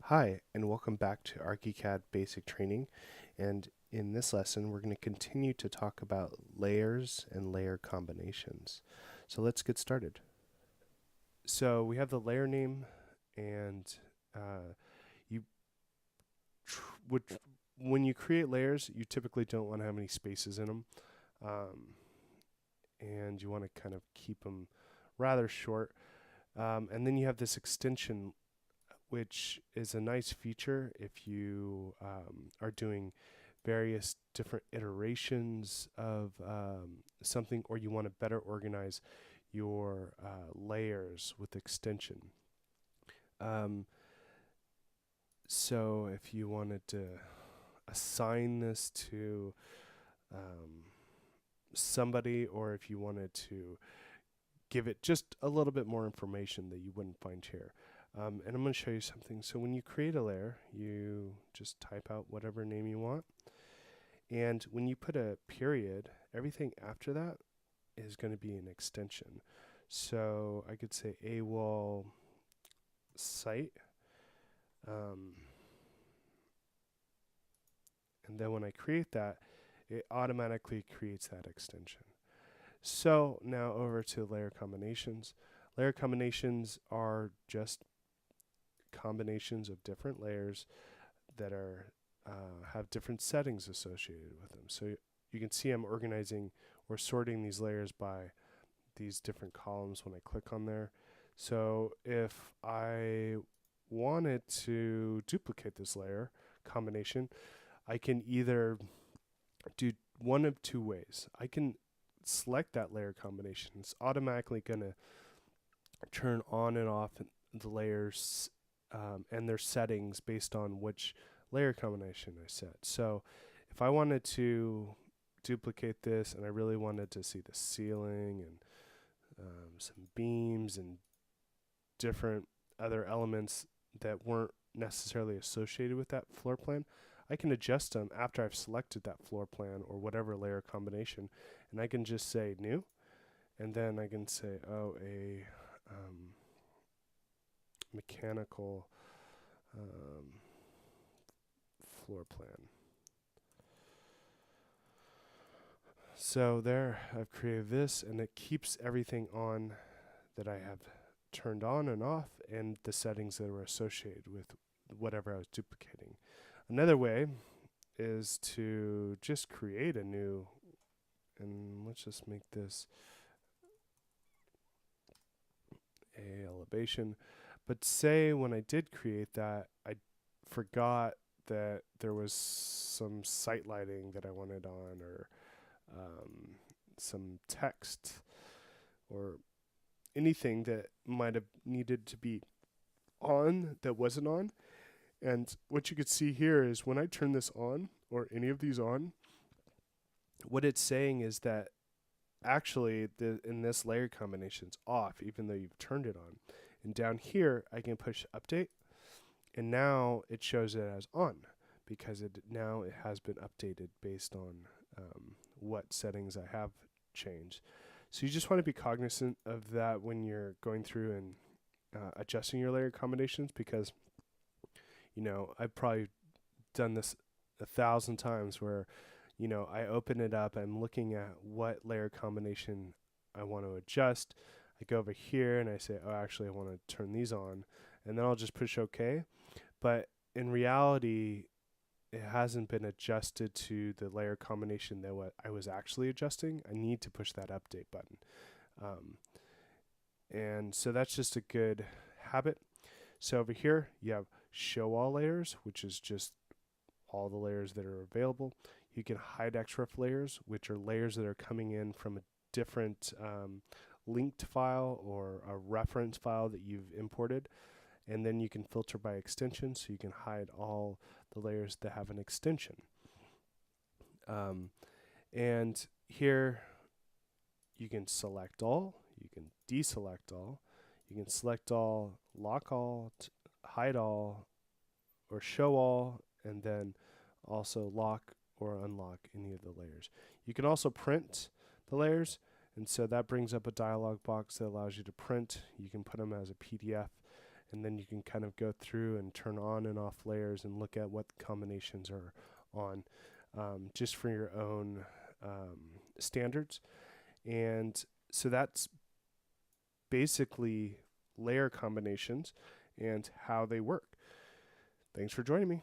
Hi, and welcome back to Archicad Basic Training. And in this lesson, we're going to continue to talk about layers and layer combinations. So let's get started. So we have the layer name, and you would when you create layers, you typically don't want to have any spaces in them, and you want to kind of keep them rather short. And then you have this extension, which is a nice feature if you are doing various different iterations of something, or you want to better organize your layers with extension. Um, so if you wanted to assign this to somebody, or if you wanted to give it just a little bit more information that you wouldn't find here. And I'm going to show you something. So when you create a layer, you just type out whatever name you want. And when you put a period, everything after that is going to be an extension. So I could say AWOL site. And then when I create that, it automatically creates that extension. So now over to layer combinations. Layer combinations are just combinations of different layers that are have different settings associated with them. So you can see I'm organizing or sorting these layers by these different columns when I click on there. So if I wanted to duplicate this layer combination, I can either do one of two ways. I can select that layer combination. It's automatically going to turn on and off the layers and their settings based on which layer combination I set. So if I wanted to duplicate this and I really wanted to see the ceiling and some beams and different other elements that weren't necessarily associated with that floor plan, I can adjust them after I've selected that floor plan or whatever layer combination, and I can just say new, and then I can say, oh, a mechanical floor plan. So there, I've created this, and it keeps everything on that I have turned on and off, and the settings that were associated with whatever I was duplicating. Another way is to just create a new, and let's just make this a elevation. But say when I did create that, I forgot that there was some site lighting that I wanted on, or some text, or anything that might have needed to be on that wasn't on. And what you could see here is when I turn this on, or any of these on, what it's saying is that actually in this layer combination's off, even though you've turned it on. And down here, I can push update, and now it shows it as on, because now it has been updated based on what settings I have changed. So you just want to be cognizant of that when you're going through and adjusting your layer combinations, because I've probably done this 1,000 times where I open it up, I'm looking at what layer combination I want to adjust. I go over here and I say, oh, actually I want to turn these on, and then I'll just push OK. But in reality, it hasn't been adjusted to the layer combination that what I was actually adjusting. I need to push that update button. And so that's just a good habit. So over here, you have show all layers, which is just all the layers that are available. You can hide xref layers, which are layers that are coming in from a different linked file or a reference file that you've imported. And then you can filter by extension, so you can hide all the layers that have an extension. And here you can select all, you can deselect all, you can select all, lock all, hide all, or show all, and then also lock or unlock any of the layers. You can also print the layers, and so that brings up a dialog box that allows you to print. You can put them as a PDF, and then you can kind of go through and turn on and off layers and look at what combinations are on, just for your own standards. And so that's basically layer combinations and how they work. Thanks for joining me.